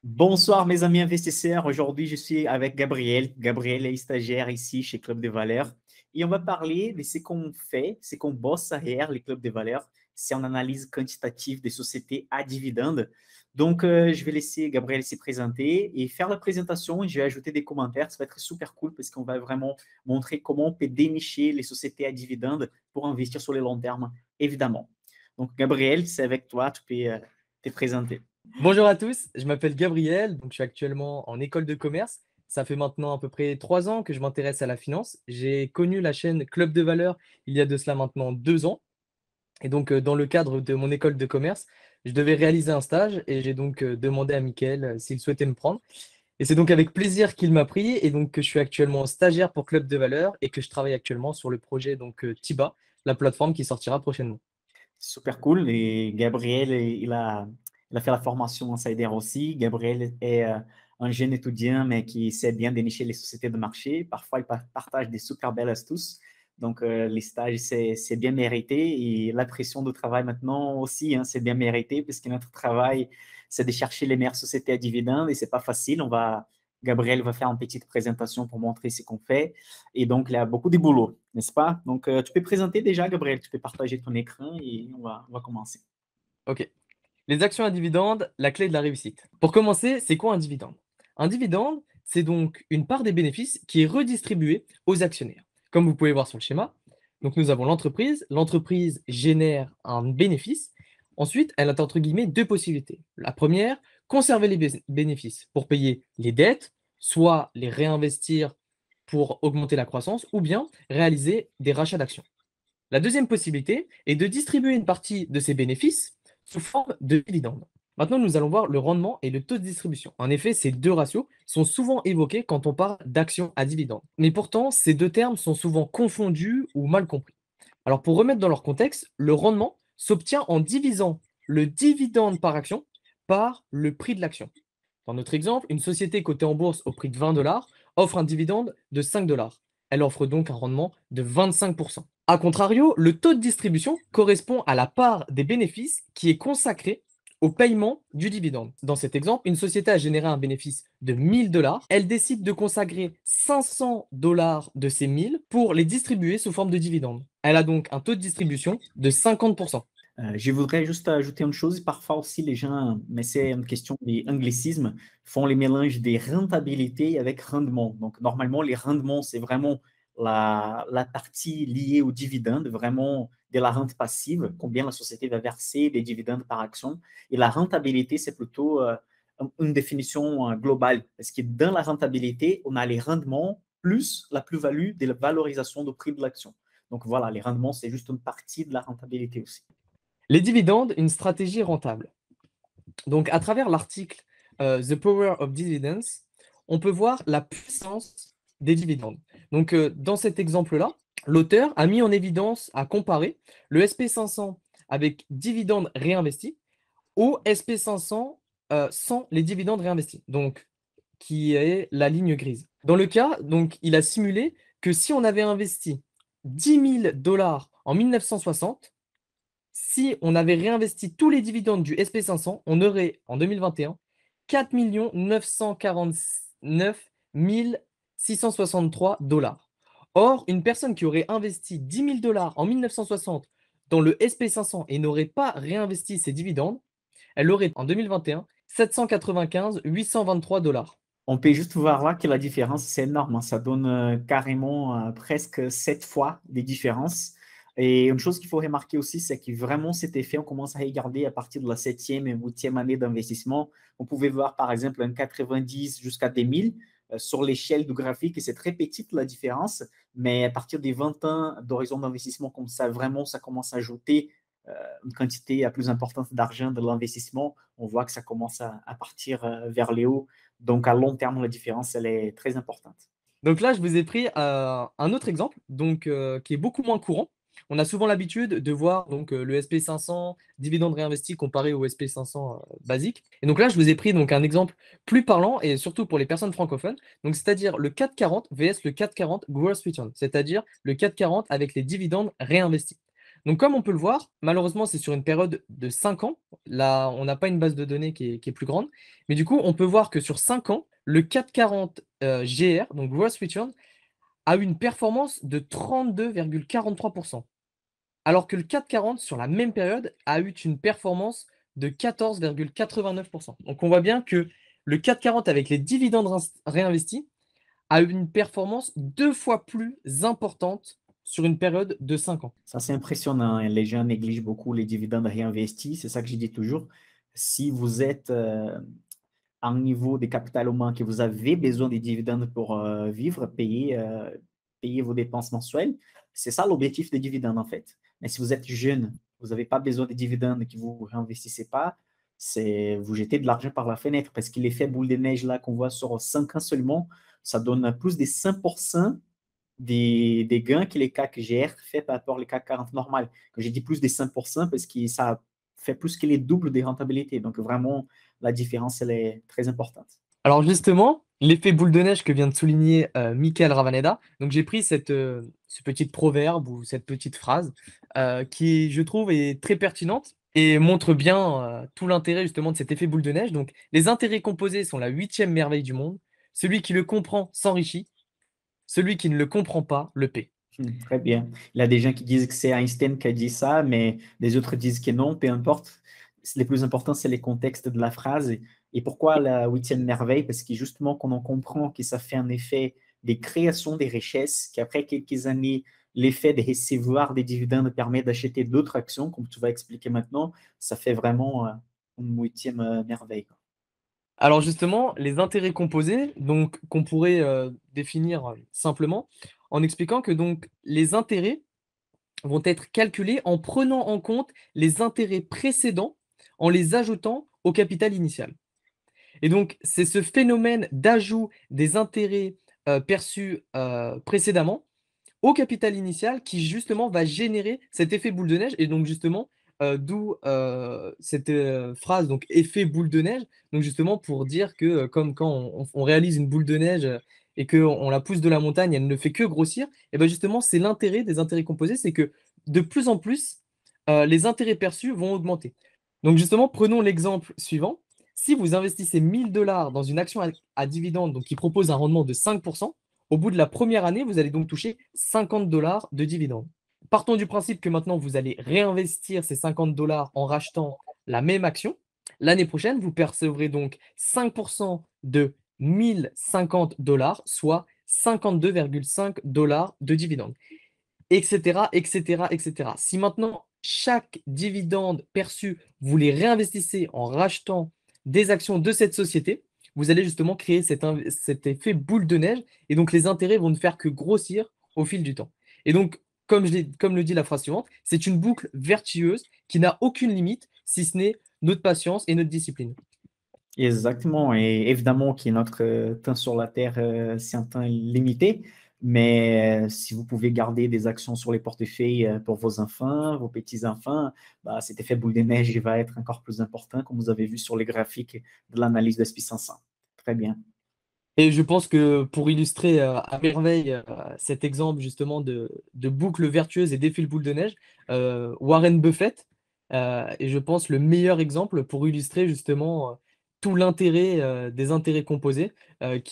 Bonsoir mes amis investisseurs. Aujourd'hui, je suis avec Gabriel. Gabriel est stagiaire ici chez Club de Valeurs et on va parler de ce qu'on fait, ce qu'on bosse derrière les clubs de valeurs. C'est une analyse quantitative des sociétés à dividendes. Donc, je vais laisser Gabriel se présenter et faire la présentation. Je vais ajouter des commentaires. Ça va être super cool parce qu'on va vraiment montrer comment on peut dénicher les sociétés à dividendes pour investir sur le long terme, évidemment. Donc, Gabriel, c'est avec toi. Tu peux te présenter. Bonjour à tous, je m'appelle Gabriel, donc je suis actuellement en école de commerce. Ça fait maintenant à peu près 3 ans que je m'intéresse à la finance. J'ai connu la chaîne Club de Valeurs il y a de cela maintenant 2 ans. Et donc, dans le cadre de mon école de commerce, je devais réaliser un stage et j'ai donc demandé à Mickaël s'il souhaitait me prendre. Et c'est donc avec plaisir qu'il m'a pris et donc que je suis actuellement stagiaire pour Club de Valeurs et que je travaille actuellement sur le projet Tiba, la plateforme qui sortira prochainement. Super cool. Et Gabriel, il a fait la formation en Cyber aussi. Gabriel est un jeune étudiant, mais qui sait bien dénicher les sociétés de marché. Parfois, il partage des super belles astuces. Donc, les stages, c'est bien mérité. Et la pression de travail maintenant aussi, hein, c'est bien mérité, puisque notre travail, c'est de chercher les meilleures sociétés à dividendes. Et c'est pas facile. Gabriel va faire une petite présentation pour montrer ce qu'on fait. Et donc, il y a beaucoup de boulot, n'est-ce pas? Donc, tu peux présenter déjà, Gabriel, tu peux partager ton écran et on va commencer. Ok. Les actions à dividendes, la clé de la réussite. Pour commencer, c'est quoi un dividende? Un dividende, c'est donc une part des bénéfices qui est redistribuée aux actionnaires. Comme vous pouvez voir sur le schéma, donc nous avons l'entreprise. L'entreprise génère un bénéfice. Ensuite, elle a entre guillemets deux possibilités. La première, conserver les bénéfices pour payer les dettes, soit les réinvestir pour augmenter la croissance, ou bien réaliser des rachats d'actions. La deuxième possibilité est de distribuer une partie de ces bénéfices sous forme de dividendes. Maintenant, nous allons voir le rendement et le taux de distribution. En effet, ces deux ratios sont souvent évoqués quand on parle d'actions à dividendes. Mais pourtant, ces deux termes sont souvent confondus ou mal compris. Alors, pour remettre dans leur contexte, le rendement s'obtient en divisant le dividende par action par le prix de l'action. Dans notre exemple, une société cotée en bourse au prix de 20 $ offre un dividende de 5 $. Elle offre donc un rendement de 25%. A contrario, le taux de distribution correspond à la part des bénéfices qui est consacrée au paiement du dividende. Dans cet exemple, une société a généré un bénéfice de 1000 $. Elle décide de consacrer 500 $ de ces 1000 pour les distribuer sous forme de dividende. Elle a donc un taux de distribution de 50%. Je voudrais juste ajouter une chose. Parfois aussi, les gens, mais c'est une question d'anglicisme, font les mélanges des rentabilités avec rendement. Donc, normalement, les rendements, c'est vraiment la partie liée au dividende, vraiment de la rente passive, combien la société va verser des dividendes par action. Et la rentabilité, c'est plutôt une définition globale, parce que dans la rentabilité, on a les rendements plus la plus-value de la valorisation du prix de l'action. Donc voilà, les rendements, c'est juste une partie de la rentabilité aussi. Les dividendes, une stratégie rentable. Donc, à travers l'article The Power of Dividends, on peut voir la puissance des dividendes. Donc, dans cet exemple-là, l'auteur a mis en évidence, à comparer le SP500 avec dividendes réinvestis au SP500 sans les dividendes réinvestis, donc qui est la ligne grise. Dans le cas, donc, il a simulé que si on avait investi 10 000 $ en 1960, si on avait réinvesti tous les dividendes du SP500, on aurait en 2021 4 949 663 dollars. Or, une personne qui aurait investi 10 000 $ en 1960 dans le SP500 et n'aurait pas réinvesti ses dividendes, elle aurait en 2021 795 823 dollars. On peut juste voir là que la différence, c'est énorme, hein. Ça donne carrément presque 7 fois des différences. Et une chose qu'il faut remarquer aussi, c'est que vraiment cet effet, on commence à regarder à partir de la septième et huitième année d'investissement. On pouvait voir par exemple un 90 jusqu'à des 1000 sur l'échelle du graphique, et c'est très petite la différence, mais à partir des 20 ans d'horizon d'investissement comme ça, vraiment, ça commence à ajouter euh, une quantité plus importante d'argent de l'investissement. On voit que ça commence à partir vers les hauts. Donc, à long terme, la différence, elle est très importante. Donc là, je vous ai pris un autre exemple qui est beaucoup moins courant. On a souvent l'habitude de voir le SP500 dividende réinvesti comparé au SP500 basique. Et donc là, je vous ai pris un exemple plus parlant et surtout pour les personnes francophones. Donc c'est-à-dire le 440 vs le 440 gross return, c'est-à-dire le 440 avec les dividendes réinvestis. Donc, comme on peut le voir, malheureusement, c'est sur une période de 5 ans. Là, on n'a pas une base de données qui est plus grande. Mais du coup, on peut voir que sur 5 ans, le 440 GR, donc Gross Return, a eu une performance de 32,43%. Alors que le 440, sur la même période, a eu une performance de 14,89%. Donc, on voit bien que le 440 avec les dividendes réinvestis a eu une performance 2 fois plus importante sur une période de 5 ans. Ça, c'est impressionnant, hein. Les gens négligent beaucoup les dividendes réinvestis. C'est ça que je dis toujours. Si vous êtes à un niveau de capital humain que vous avez besoin des dividendes pour vivre, payer vos dépenses mensuelles, c'est ça l'objectif des dividendes, en fait. Mais si vous êtes jeune, vous n'avez pas besoin des dividendes, que vous ne réinvestissez pas, c'est vous jetez de l'argent par la fenêtre parce que l'effet boule de neige là qu'on voit sur 5 ans seulement, ça donne plus de 5% des gains que les CAC GR fait par rapport au CAC 40 normal. Quand j'ai dit plus de 5% parce que ça fait plus que les doubles des rentabilités. Donc vraiment, la différence, elle est très importante. Alors justement, l'effet boule de neige que vient de souligner Michael Ravaneda, donc j'ai pris ce petit proverbe ou cette petite phrase qui, je trouve, est très pertinente et montre bien tout l'intérêt justement de cet effet boule de neige. Donc, les intérêts composés sont la huitième merveille du monde. Celui qui le comprend s'enrichit, celui qui ne le comprend pas le paie. Très bien. Il y a des gens qui disent que c'est Einstein qui a dit ça, mais des autres disent que non, peu importe. Le plus important, c'est les contextes de la phrase. Et pourquoi la huitième merveille? Parce que justement, quand on comprend que ça fait un effet des créations des richesses, qu'après quelques années, l'effet de recevoir des dividendes permet d'acheter d'autres actions, comme tu vas expliquer maintenant, ça fait vraiment une huitième merveille. Alors justement, les intérêts composés, donc qu'on pourrait définir simplement en expliquant que donc les intérêts vont être calculés en prenant en compte les intérêts précédents en les ajoutant au capital initial. Et donc, c'est ce phénomène d'ajout des intérêts perçus précédemment au capital initial qui justement va générer cet effet boule de neige. Et donc justement, d'où cette phrase, donc effet boule de neige. Donc justement pour dire que comme quand on réalise une boule de neige et qu'on la pousse de la montagne, elle ne fait que grossir. Et bien justement, c'est l'intérêt des intérêts composés, c'est que de plus en plus, les intérêts perçus vont augmenter. Donc justement, prenons l'exemple suivant. Si vous investissez 1 000 $ dans une action à dividende donc qui propose un rendement de 5%, au bout de la première année, vous allez donc toucher 50 $ de dividendes. Partons du principe que maintenant, vous allez réinvestir ces 50 $ en rachetant la même action. L'année prochaine, vous percevrez donc 5% de 1050 $, soit 52,5 $ de dividendes, etc., etc., etc. Si maintenant, chaque dividende perçu, vous les réinvestissez en rachetant des actions de cette société, vous allez justement créer cet effet boule de neige et donc les intérêts vont ne faire que grossir au fil du temps. Et donc, comme le dit la phrase suivante, c'est une boucle vertueuse qui n'a aucune limite si ce n'est notre patience et notre discipline. Exactement. Et évidemment que notre temps sur la Terre, c'est un temps limité. Mais si vous pouvez garder des actions sur les portefeuilles pour vos enfants, vos petits-enfants, bah, cet effet boule de neige il va être encore plus important, comme vous avez vu sur les graphiques de l'analyse de SP500. Très bien. Et je pense que pour illustrer à merveille cet exemple justement de boucle vertueuse et d'effet boule de neige, Warren Buffett est, je pense, le meilleur exemple pour illustrer justement tout l'intérêt des intérêts composés.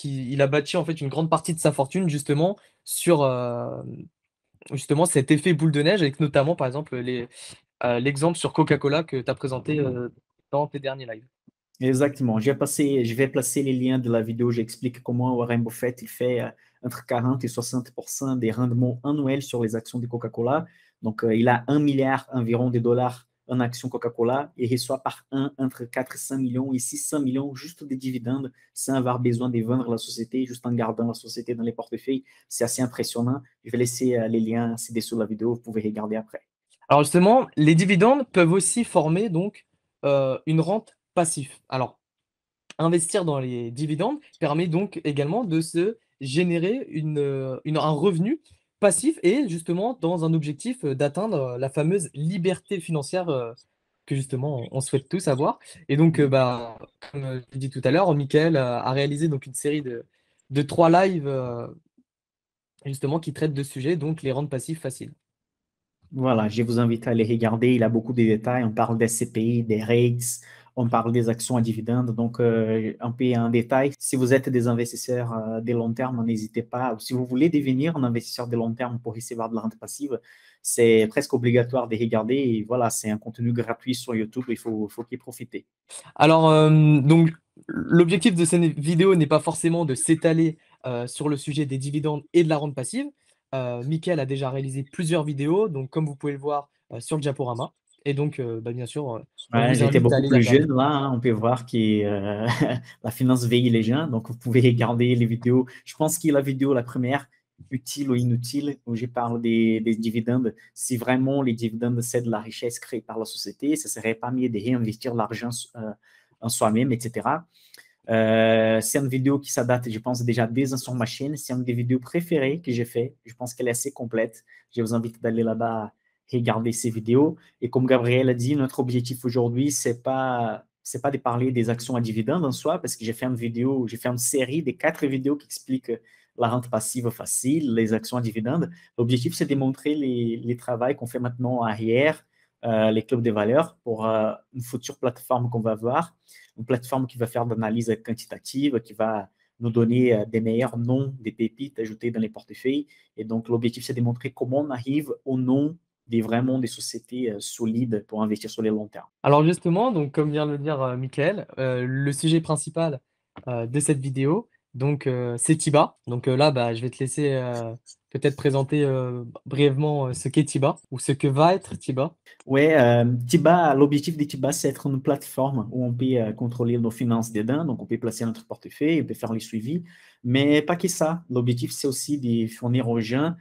Il a bâti en fait une grande partie de sa fortune justement sur justement cet effet boule de neige, avec notamment par exemple l'exemple sur Coca-Cola que tu as présenté dans tes derniers lives. Exactement. Je vais placer les liens de la vidéo. J'explique comment Warren Buffett il fait entre 40 et 60% des rendements annuels sur les actions de Coca-Cola. Donc, il a 1 milliard environ de dollars en actions Coca-Cola et reçoit par an entre 400 millions et 600 millions juste des dividendes sans avoir besoin de vendre la société, juste en gardant la société dans les portefeuilles. C'est assez impressionnant. Je vais laisser les liens ci-dessous la vidéo. Vous pouvez regarder après. Alors justement, les dividendes peuvent aussi former donc une rente passive. Alors, investir dans les dividendes permet donc également de se générer un revenu passif et justement dans un objectif d'atteindre la fameuse liberté financière que justement on souhaite tous avoir. Et donc, bah, comme je l'ai dit tout à l'heure, Michael a réalisé donc une série de 3 lives justement qui traitent de sujets, donc les rentes passives faciles. Voilà, je vous invite à aller regarder. Il a beaucoup de détails. On parle des CPI, des rates, on parle des actions à dividendes. Donc, un peu en détail. Si vous êtes des investisseurs de long terme, n'hésitez pas. Ou si vous voulez devenir un investisseur de long terme pour recevoir de la rente passive, c'est presque obligatoire de regarder. Et voilà, c'est un contenu gratuit sur YouTube. Il faut y profiter. Alors, donc, l'objectif de cette vidéo n'est pas forcément de s'étaler sur le sujet des dividendes et de la rente passive. Mickaël a déjà réalisé plusieurs vidéos, donc comme vous pouvez le voir sur le diaporama. Et donc, bah, bien sûr, on Ouais, vous j'étais invite à beaucoup aller les plus regarder. jeune là, hein. On peut voir que la finance veille les gens. Donc, vous pouvez regarder les vidéos. Je pense que la vidéo, la première, utile ou inutile, où je parle des dividendes, si vraiment les dividendes, c'est de la richesse créée par la société, ça serait pas mieux de réinvestir l'argent en soi-même, etc. C'est une vidéo qui s'adapte, je pense, déjà dès sur ma chaîne. C'est une des vidéos préférées que j'ai fait. Je pense qu'elle est assez complète. Je vous invite d'aller là-bas regarder ces vidéos. Et comme Gabriel a dit, notre objectif aujourd'hui, c'est pas de parler des actions à dividendes en soi, parce que j'ai fait une vidéo, j'ai fait une série de 4 vidéos qui expliquent la rente passive facile, les actions à dividendes. L'objectif, c'est de montrer les travaux qu'on fait maintenant arrière, les clubs de valeurs pour une future plateforme qu'on va voir, une plateforme qui va faire de l'analyse quantitative, qui va nous donner des meilleurs noms des pépites ajoutées dans les portefeuilles. Et donc, l'objectif, c'est de montrer comment on arrive au nom vraiment des sociétés solides pour investir sur les longs termes. Alors justement, donc comme vient de le dire Mickaël, le sujet principal de cette vidéo, donc c'est Tiba. Donc là, bah, je vais te laisser peut-être présenter brièvement ce qu'est Tiba ou ce que va être Tiba. Ouais, Tiba, l'objectif de Tiba, c'est être une plateforme où on peut contrôler nos finances dedans, donc on peut placer notre portefeuille, on peut faire les suivis, mais pas que ça. L'objectif, c'est aussi de fournir aux gens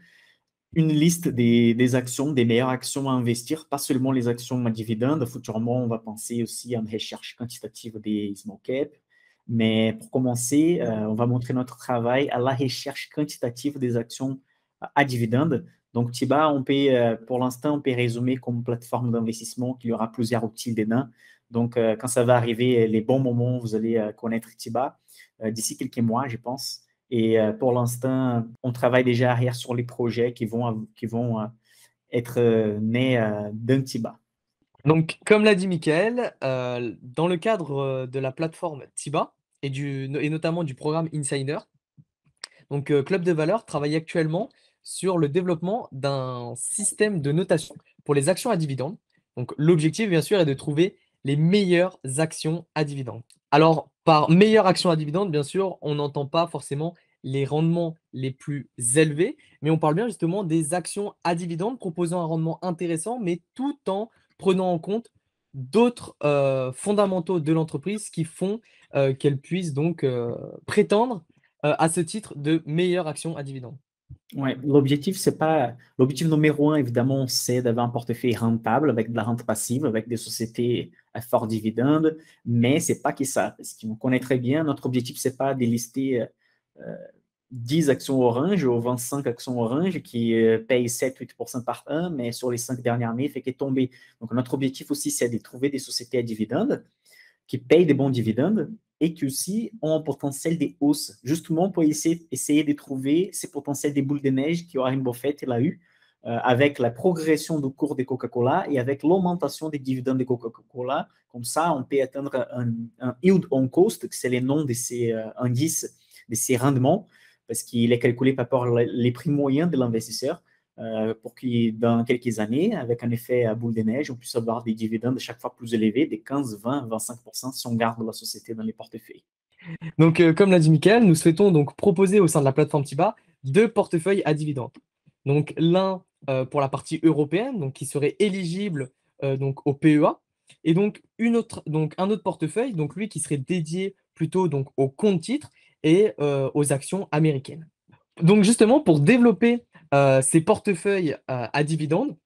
une liste des actions, des meilleures actions à investir, pas seulement les actions à dividendes. Futurement, on va penser aussi à une recherche quantitative des small cap. Mais pour commencer, on va montrer notre travail à la recherche quantitative des actions à dividendes. Donc, Tiba, pour l'instant, on peut résumer comme plateforme d'investissement qu'il y aura plusieurs outils dedans. Donc, quand ça va arriver, les bons moments, vous allez connaître Tiba d'ici quelques mois, je pense. Et pour l'instant, on travaille déjà arrière sur les projets qui vont être nés d'un Tiba. Donc comme l'a dit Mickaël, dans le cadre de la plateforme Tiba et notamment du programme Insider, donc Club de Valeurs travaille actuellement sur le développement d'un système de notation pour les actions à dividendes. Donc l'objectif, bien sûr, est de trouver les meilleures actions à dividendes. Alors, par meilleures actions à dividendes, bien sûr, on n'entend pas forcément les rendements les plus élevés, mais on parle bien justement des actions à dividendes proposant un rendement intéressant, mais tout en prenant en compte d'autres fondamentaux de l'entreprise qui font qu'elle puisse donc prétendre à ce titre de meilleure action à dividende. Ouais, l'objectif numéro un, évidemment, c'est d'avoir un portefeuille rentable avec de la rente passive, avec des sociétés à fort dividende, mais c'est pas que ça. Parce qu'on connaît très bien, notre objectif, c'est pas de lister euh, 10 actions orange ou 25 actions orange qui payent 7-8% par an, mais sur les 5 dernières années, fait qu'est tombé. Donc, notre objectif aussi, c'est de trouver des sociétés à dividendes qui payent des bons dividendes et qui aussi ont un potentiel de hausse, justement pour essayer de trouver ces potentiels des boules de neige que Warren Buffett a eu avec la progression du cours de Coca-Cola et avec l'augmentation des dividendes de Coca-Cola. Comme ça, on peut atteindre un yield on cost, que c'est le nom de ces indices, de ces rendements, parce qu'il est calculé par rapport les prix moyens de l'investisseur pour que dans quelques années, avec un effet à boule de neige, on puisse avoir des dividendes chaque fois plus élevés, des 15, 20, 25% si on garde la société dans les portefeuilles. Donc, comme l'a dit Mickaël, nous souhaitons donc proposer au sein de la plateforme Tiba deux portefeuilles à dividendes. Donc, l'un pour la partie européenne, donc qui serait éligible donc au PEA, et donc un autre portefeuille, donc lui qui serait dédié plutôt donc aux comptes titres et aux actions américaines. Donc justement, pour développer ces portefeuilles à dividendes,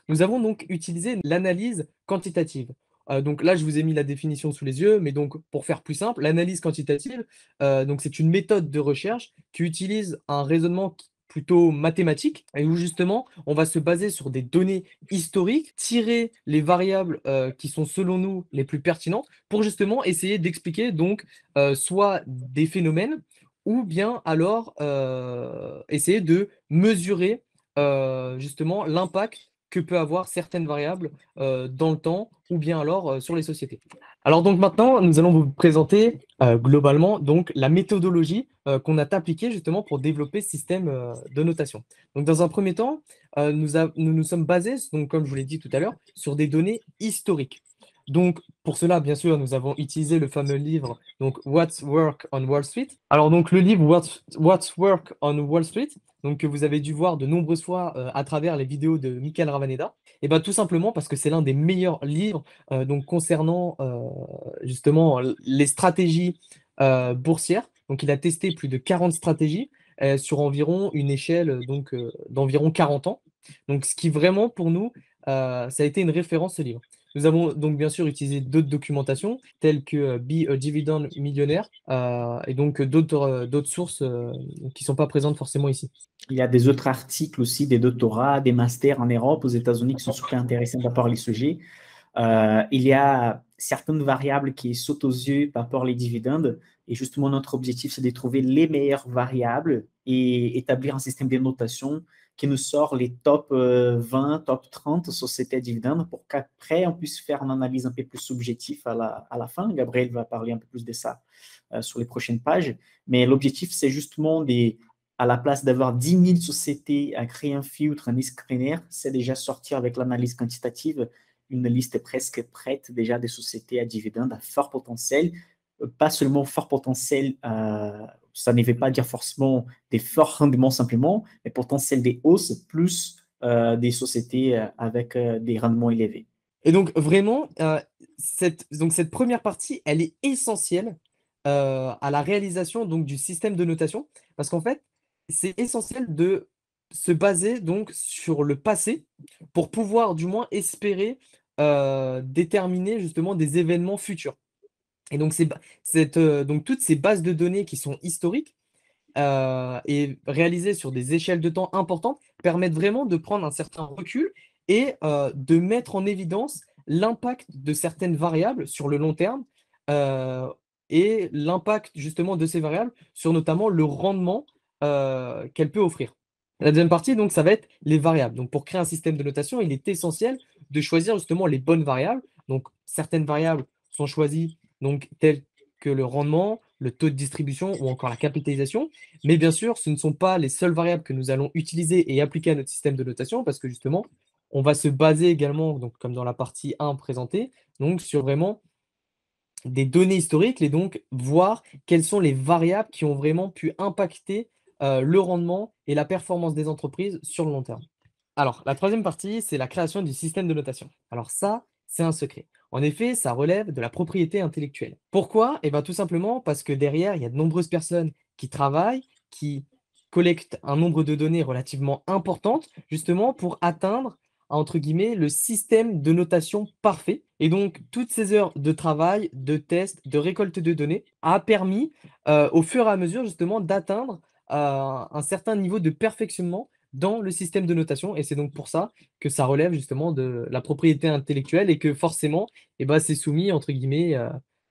nous avons donc utilisé l'analyse quantitative. Donc là, je vous ai mis la définition sous les yeux, mais donc pour faire plus simple, l'analyse quantitative, donc c'est une méthode de recherche qui utilise un raisonnement plutôt mathématique et où justement on va se baser sur des données historiques, tirer les variables qui sont selon nous les plus pertinentes pour justement essayer d'expliquer donc soit des phénomènes ou bien alors essayer de mesurer justement l'impact que peut avoir certaines variables dans le temps ou bien alors sur les sociétés. Alors donc maintenant, nous allons vous présenter globalement donc la méthodologie qu'on a appliquée justement pour développer ce système de notation. Donc dans un premier temps, nous nous sommes basés, donc, comme je vous l'ai dit tout à l'heure, sur des données historiques. Donc pour cela, bien sûr, nous avons utilisé le fameux livre donc What's Work on Wall Street. Alors donc le livre What's Work on Wall Street, donc que vous avez dû voir de nombreuses fois à travers les vidéos de Michael Ravaneda, et bien tout simplement parce que c'est l'un des meilleurs livres donc concernant justement les stratégies boursières. Donc il a testé plus de 40 stratégies sur environ une échelle d'environ 40 ans. Donc ce qui vraiment pour nous, ça a été une référence ce livre. Nous avons donc bien sûr utilisé d'autres documentations telles que Be a Dividend Millionnaire et donc d'autres sources qui ne sont pas présentes forcément ici. Il y a des autres articles aussi, des doctorats, des masters en Europe, aux États-Unis qui sont super intéressants par rapport à les sujets. Il y a certaines variables qui sautent aux yeux par rapport aux dividendes. Et justement, notre objectif, c'est de trouver les meilleures variables et établir un système de notation qui nous sort les top 20, top 30 sociétés à dividendes pour qu'après, on puisse faire une analyse un peu plus subjective à la fin. Gabriel va parler un peu plus de ça sur les prochaines pages. Mais l'objectif, c'est justement à la place d'avoir 10 000 sociétés à créer un filtre, un screener, c'est déjà sortir avec l'analyse quantitative une liste presque prête déjà des sociétés à dividendes à fort potentiel. Pas seulement fort potentiel, ça ne veut pas dire forcément des forts rendements simplement, mais potentiel des hausses plus des sociétés avec des rendements élevés. Et donc vraiment, cette première partie, elle est essentielle à la réalisation donc, du système de notation, parce qu'en fait, c'est essentiel de se baser donc sur le passé pour pouvoir du moins espérer déterminer justement des événements futurs. Et donc, donc toutes ces bases de données qui sont historiques et réalisées sur des échelles de temps importantes permettent vraiment de prendre un certain recul et de mettre en évidence l'impact de certaines variables sur le long terme euh, et l'impact justement de ces variables sur notamment le rendement qu'elle peut offrir. La deuxième partie, donc, ça va être les variables. Donc, pour créer un système de notation, il est essentiel de choisir justement les bonnes variables. Donc, certaines variables sont choisies donc, telles que le rendement, le taux de distribution ou encore la capitalisation. Mais bien sûr, ce ne sont pas les seules variables que nous allons utiliser et appliquer à notre système de notation parce que justement, on va se baser également, donc, comme dans la partie 1 présentée, donc, sur vraiment des données historiques et donc voir quelles sont les variables qui ont vraiment pu impacter le rendement et la performance des entreprises sur le long terme. Alors, la troisième partie, c'est la création du système de notation. Alors ça, c'est un secret. En effet, ça relève de la propriété intellectuelle. Pourquoi? Eh bien, tout simplement parce que derrière, il y a de nombreuses personnes qui travaillent, qui collectent un nombre de données relativement importantes, justement pour atteindre, entre guillemets, le système de notation parfait. Et donc, toutes ces heures de travail, de tests, de récolte de données a permis, au fur et à mesure, justement, d'atteindre un certain niveau de perfectionnement dans le système de notation. Et c'est donc pour ça que ça relève justement de la propriété intellectuelle et que forcément, eh ben, c'est soumis, entre guillemets,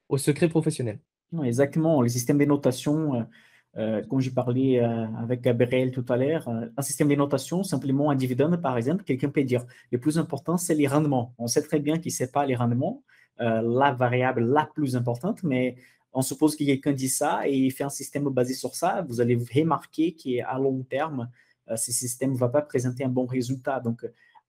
au secret professionnel. Non, exactement, les systèmes de notation, comme j'ai parlé avec Gabriel tout à l'heure, un système de notation, simplement un dividende, par exemple, quelqu'un peut dire, le plus important, c'est les rendements. On sait très bien qu'il ne sait pas les rendements, la variable la plus importante, mais on suppose que quelqu'un dit ça et il fait un système basé sur ça, vous allez remarquer qu'à long terme, ce système ne va pas présenter un bon résultat. Donc,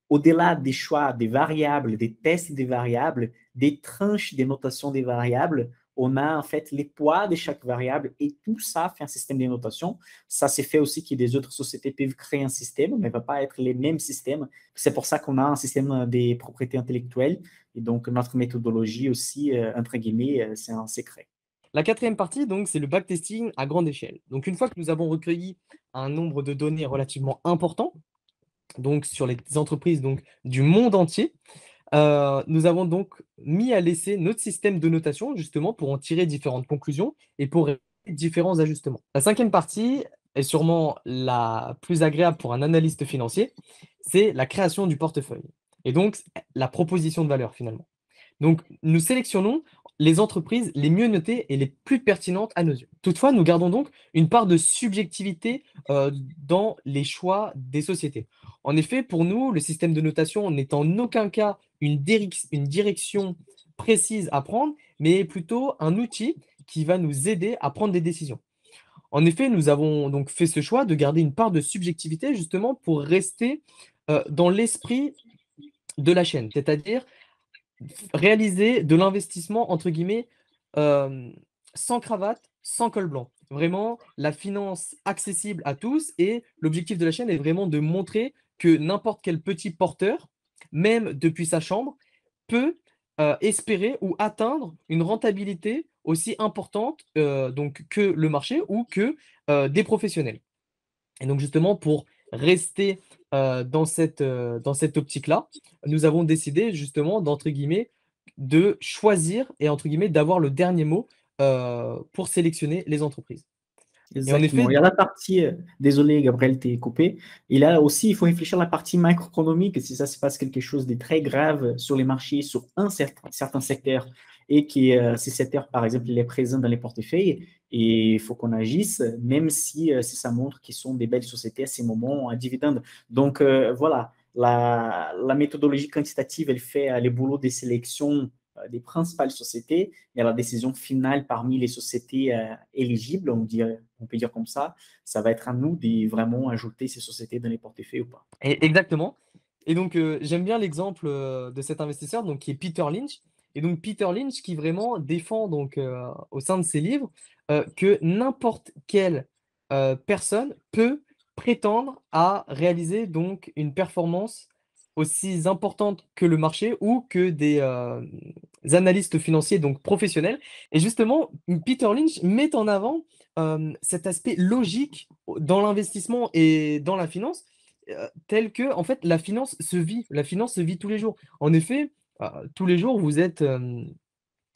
au-delà des choix des variables, des tests des variables, des tranches de notation des variables, on a en fait les poids de chaque variable et tout ça fait un système de notation. Ça, c'est fait aussi que des autres sociétés peuvent créer un système, mais ne va pas être les mêmes systèmes. C'est pour ça qu'on a un système des propriétés intellectuelles et donc notre méthodologie aussi, entre guillemets, c'est un secret. La quatrième partie, donc, c'est le backtesting à grande échelle. Donc, une fois que nous avons recueilli un nombre de données relativement important, donc sur les entreprises donc, du monde entier, nous avons donc mis à l'essai notre système de notation justement pour en tirer différentes conclusions et pour réaliser différents ajustements. La cinquième partie est sûrement la plus agréable pour un analyste financier, c'est la création du portefeuille et donc la proposition de valeur finalement. Donc nous sélectionnons les entreprises les mieux notées et les plus pertinentes à nos yeux. Toutefois, nous gardons donc une part de subjectivité dans les choix des sociétés. En effet, pour nous, le système de notation n'est en aucun cas une direction précise à prendre, mais plutôt un outil qui va nous aider à prendre des décisions. En effet, nous avons donc fait ce choix de garder une part de subjectivité justement pour rester dans l'esprit de la chaîne, c'est-à-dire réaliser de l'investissement entre guillemets euh, sans cravate, sans col blanc. Vraiment, la finance accessible à tous et l'objectif de la chaîne est vraiment de montrer que n'importe quel petit porteur, même depuis sa chambre, peut espérer ou atteindre une rentabilité aussi importante donc que le marché ou que des professionnels. Et donc justement, pour rester dans cette optique-là, nous avons décidé justement d'entre guillemets de choisir et entre guillemets d'avoir le dernier mot pour sélectionner les entreprises. Et en Exactement. effet, Il y a la partie, désolé Gabriel, t'es coupé. Et là aussi, il faut réfléchir à la partie macroéconomique. Si ça se passe quelque chose de très grave sur les marchés, sur un certain secteur, et que ce secteur, par exemple, il est présent dans les portefeuilles, et il faut qu'on agisse, même si ça montre qu'ils sont des belles sociétés à ces moments à dividendes. Donc, voilà, la méthodologie quantitative, elle fait les boulots des sélections des principales sociétés, mais la décision finale parmi les sociétés éligibles, on peut dire comme ça va être à nous de vraiment ajouter ces sociétés dans les portefeuilles ou pas. exactement. Et donc j'aime bien l'exemple de cet investisseur donc qui est Peter Lynch. Et donc Peter Lynch qui vraiment défend donc au sein de ses livres que n'importe quelle personne peut prétendre à réaliser donc une performance aussi importante que le marché ou que des analystes financiers donc professionnels. Et justement, Peter Lynch met en avant cet aspect logique dans l'investissement et dans la finance, tel que en fait la finance se vit tous les jours. En effet, tous les jours vous êtes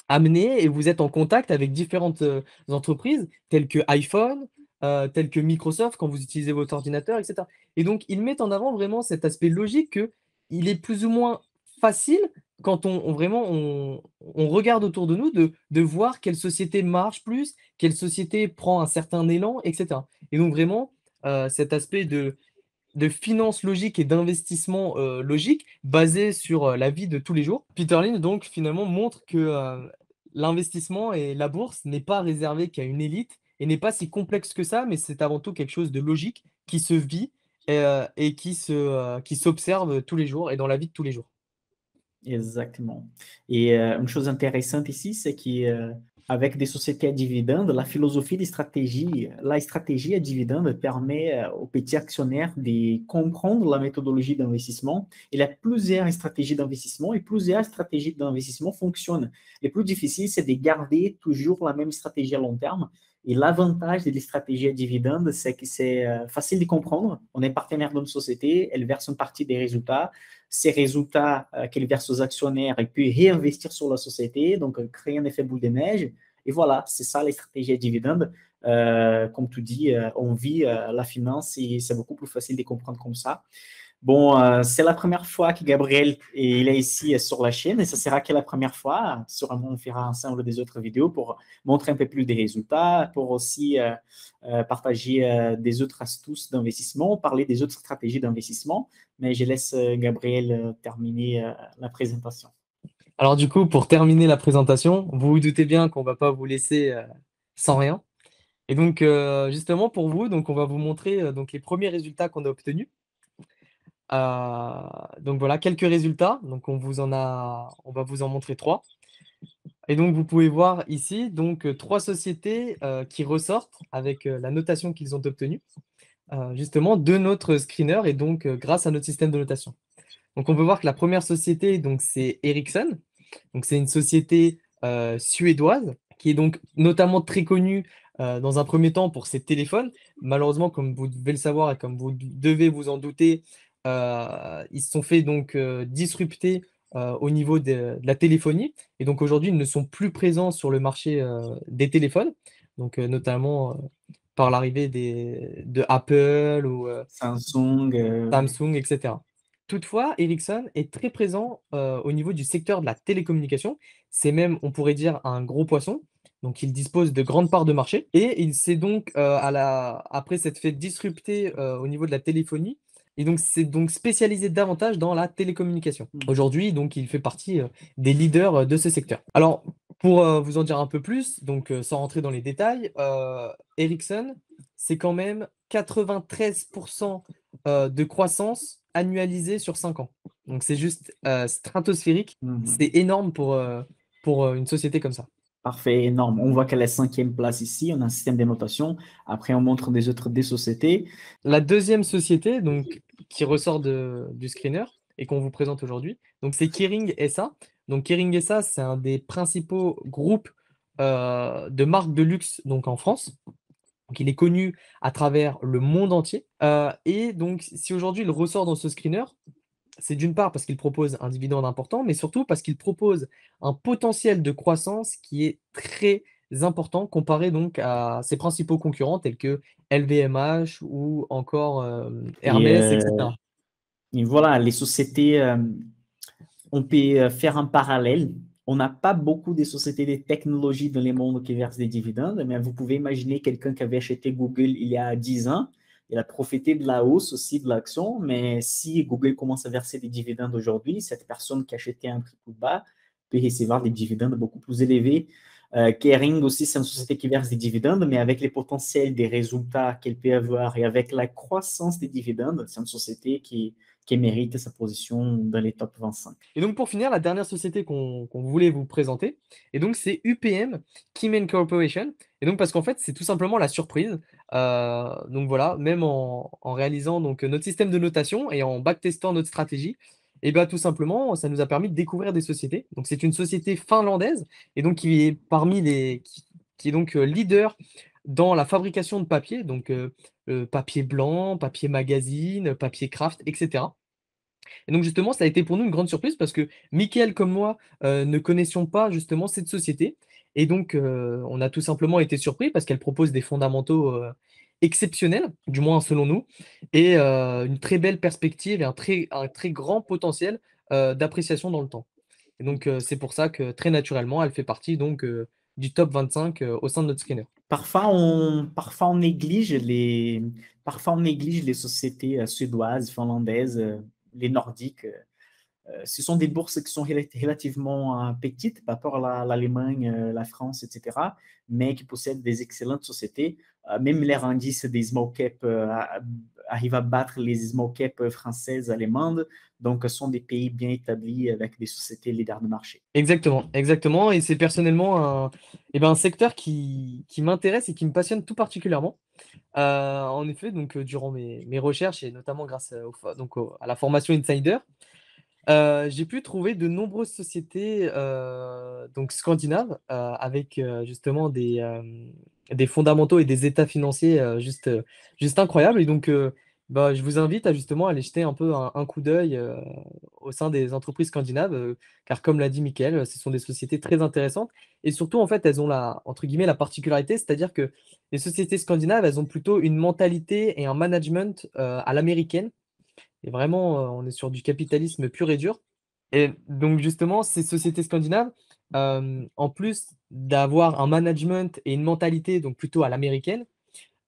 amené et vous êtes en contact avec différentes entreprises telles que iPhone, telles que Microsoft quand vous utilisez votre ordinateur, etc. Et donc, ils mettent en avant vraiment cet aspect logique que il est plus ou moins facile quand vraiment on regarde autour de nous de voir quelle société marche plus, quelle société prend un certain élan, etc. Et donc vraiment, cet aspect de finance logique et d'investissement logique basé sur la vie de tous les jours. Peter Lynch, donc, finalement, montre que l'investissement et la bourse n'est pas réservé qu'à une élite et n'est pas si complexe que ça, mais c'est avant tout quelque chose de logique qui se vit et qui s'observe tous les jours et dans la vie de tous les jours. Exactement. Et une chose intéressante ici, c'est qu'avec des sociétés à dividendes, la philosophie de stratégie, la stratégie à dividendes permet aux petits actionnaires de comprendre la méthodologie d'investissement. Il y a plusieurs stratégies d'investissement et plusieurs stratégies d'investissement fonctionnent. Le plus difficile, c'est de garder toujours la même stratégie à long terme. Et l'avantage des stratégies à dividendes, c'est que c'est facile de comprendre. On est partenaire d'une société, elle verse une partie des résultats. Ces résultats qu'elle verse aux actionnaires, elle peut réinvestir sur la société, donc créer un effet boule de neige. Et voilà, c'est ça les stratégies à dividendes. Comme tu dis, on vit la finance et c'est beaucoup plus facile de comprendre comme ça. Bon, c'est la première fois que Gabriel il est ici sur la chaîne et ce sera que la première fois. Sûrement, on fera ensemble des autres vidéos pour montrer un peu plus des résultats, pour aussi partager des autres astuces d'investissement, parler des autres stratégies d'investissement. Mais je laisse Gabriel terminer la présentation. Alors du coup, pour terminer la présentation, vous vous doutez bien qu'on va pas vous laisser sans rien. Et donc, justement, pour vous, donc, on va vous montrer donc, les premiers résultats qu'on a obtenus. Donc voilà, quelques résultats. Donc on va vous en montrer trois. Et donc vous pouvez voir ici donc trois sociétés qui ressortent avec la notation qu'ils ont obtenue, justement de notre screener et donc grâce à notre système de notation. Donc on peut voir que la première société donc c'est Ericsson. Donc c'est une société suédoise qui est donc notamment très connue dans un premier temps pour ses téléphones. Malheureusement, comme vous devez le savoir et comme vous devez vous en douter, ils se sont fait donc disrupter au niveau de la téléphonie. Et donc aujourd'hui, ils ne sont plus présents sur le marché des téléphones, donc notamment par l'arrivée de Apple ou Samsung, Samsung, etc. Toutefois, Ericsson est très présent au niveau du secteur de la télécommunication. C'est même, on pourrait dire, un gros poisson. Donc, il dispose de grandes parts de marché et il s'est donc, après s'être fait disrupter au niveau de la téléphonie, et donc s'est donc spécialisé davantage dans la télécommunication. Aujourd'hui, donc, il fait partie des leaders de ce secteur. Alors, pour vous en dire un peu plus, donc sans rentrer dans les détails, Ericsson, c'est quand même 93% de croissance annualisée sur 5 ans. Donc c'est juste stratosphérique. Mhm. C'est énorme pour une société comme ça. Parfait, énorme. On voit qu'elle est cinquième place ici. On a un système de notation. Après, on montre des sociétés. La deuxième société donc, qui ressort du screener et qu'on vous présente aujourd'hui, donc c'est Kering SA. Donc Kering SA, c'est un des principaux groupes de marques de luxe donc en France. Donc, il est connu à travers le monde entier. Et donc, si aujourd'hui il ressort dans ce screener, c'est d'une part parce qu'il propose un dividende important, mais surtout parce qu'il propose un potentiel de croissance qui est très important comparé donc à ses principaux concurrents tels que LVMH ou encore Et, Hermès, etc. et voilà, les sociétés, on peut faire un parallèle. On n'a pas beaucoup de sociétés de technologie dans le monde qui versent des dividendes, mais vous pouvez imaginer quelqu'un qui avait acheté Google il y a 10 ans. Il a profité de la hausse aussi de l'action, mais si Google commence à verser des dividendes aujourd'hui, cette personne qui achetait un prix plus bas peut recevoir des dividendes beaucoup plus élevés. Kering aussi, c'est une société qui verse des dividendes, mais avec les potentiels des résultats qu'elle peut avoir et avec la croissance des dividendes, c'est une société qui mérite sa position dans les top 25. Et donc pour finir, la dernière société qu'on voulait vous présenter, et donc c'est UPM, Keyman Corporation. Et donc parce qu'en fait, c'est tout simplement la surprise. Donc voilà, même en réalisant donc notre système de notation et en backtestant notre stratégie, et bien tout simplement, ça nous a permis de découvrir des sociétés. Donc c'est une société finlandaise et donc qui est parmi qui est donc leader dans la fabrication de papier, donc papier blanc, papier magazine, papier craft, etc. Et donc justement, ça a été pour nous une grande surprise parce que Mickaël comme moi, ne connaissions pas justement cette société et donc on a tout simplement été surpris parce qu'elle propose des fondamentaux, exceptionnels, du moins selon nous et une très belle perspective et un très grand potentiel, d'appréciation dans le temps. Et donc c'est pour ça que très naturellement, elle fait partie donc du top 25, au sein de notre screener. Parfois on néglige les sociétés suédoises, finlandaises, les nordiques. Ce sont des bourses qui sont relativement petites par rapport à l'Allemagne, la France, etc., mais qui possèdent des excellentes sociétés. Même les indices des small cap arrivent à battre les small cap françaises, allemandes. Donc, ce sont des pays bien établis avec des sociétés leaders de marché. Exactement, exactement. Et c'est personnellement un secteur qui m'intéresse et qui me passionne tout particulièrement. En effet, donc, durant mes recherches et notamment grâce à la formation Insider, j'ai pu trouver de nombreuses sociétés donc scandinaves avec justement des fondamentaux et des états financiers juste incroyables. Et donc, bah, je vous invite à justement aller jeter un peu un coup d'œil au sein des entreprises scandinaves, car comme l'a dit Mickaël, ce sont des sociétés très intéressantes. Et surtout, en fait, elles ont entre guillemets, la particularité, c'est-à-dire que les sociétés scandinaves, elles ont plutôt une mentalité et un management à l'américaine et vraiment, on est sur du capitalisme pur et dur. Et donc justement, ces sociétés scandinaves, en plus d'avoir un management et une mentalité donc plutôt à l'américaine,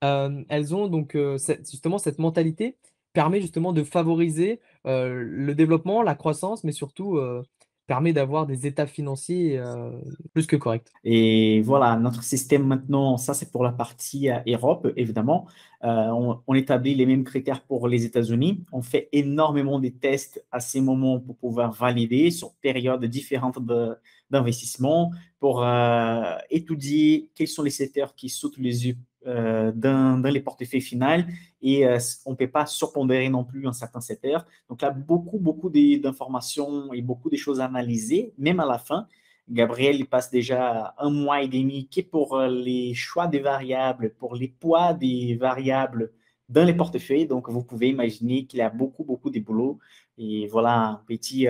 elles ont donc, cette mentalité permet justement de favoriser, le développement, la croissance, mais surtout, permet d'avoir des états financiers, plus que corrects. Et voilà, notre système maintenant, ça c'est pour la partie Europe, évidemment. On établit les mêmes critères pour les États-Unis. On fait énormément de tests à ces moments pour pouvoir valider sur périodes différentes d'investissement, pour étudier quels sont les secteurs qui sautent les yeux dans les portefeuilles finaux et on ne peut pas surpondérer non plus un certain secteur. Donc là, beaucoup d'informations et beaucoup de choses à analyser, même à la fin. Gabriel, il passe déjà un mois et demi qui pour les choix des variables, pour les poids des variables dans les portefeuilles. Donc, vous pouvez imaginer qu'il y a beaucoup de boulot. Et voilà un petit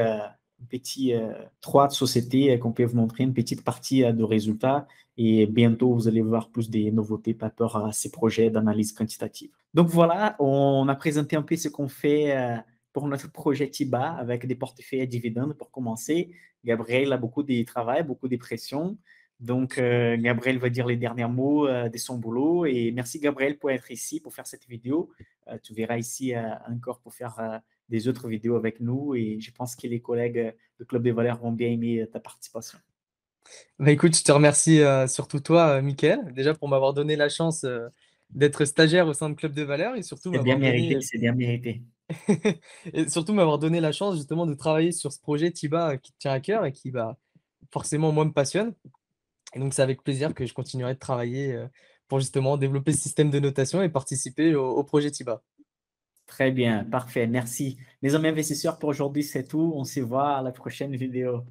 3 de société qu'on peut vous montrer, une petite partie de résultats. Et bientôt, vous allez voir plus des nouveautés par rapport à ces projets d'analyse quantitative. Donc voilà, on a présenté un peu ce qu'on fait pour notre projet TIBA avec des portefeuilles à dividendes pour commencer. Gabriel a beaucoup de travail, beaucoup de pression. Donc, Gabriel va dire les derniers mots de son boulot. Et merci, Gabriel, pour être ici, pour faire cette vidéo. Tu verras ici encore pour faire des autres vidéos avec nous. Et je pense que les collègues du Club des valeurs vont bien aimer ta participation. Bah, écoute, je te remercie, surtout toi, Mickaël, déjà pour m'avoir donné la chance, d'être stagiaire au sein de Club de Valeurs et surtout C'est bien m'avoir mérité, donné c'est bien mérité. et surtout m'avoir donné la chance justement de travailler sur ce projet TIBA, qui te tient à cœur et qui, bah, forcément moi me passionne et donc c'est avec plaisir que je continuerai de travailler, pour justement développer ce système de notation et participer au projet TIBA. Très bien, parfait, merci. Les amis investisseurs, pour aujourd'hui, c'est tout. On se voit à la prochaine vidéo.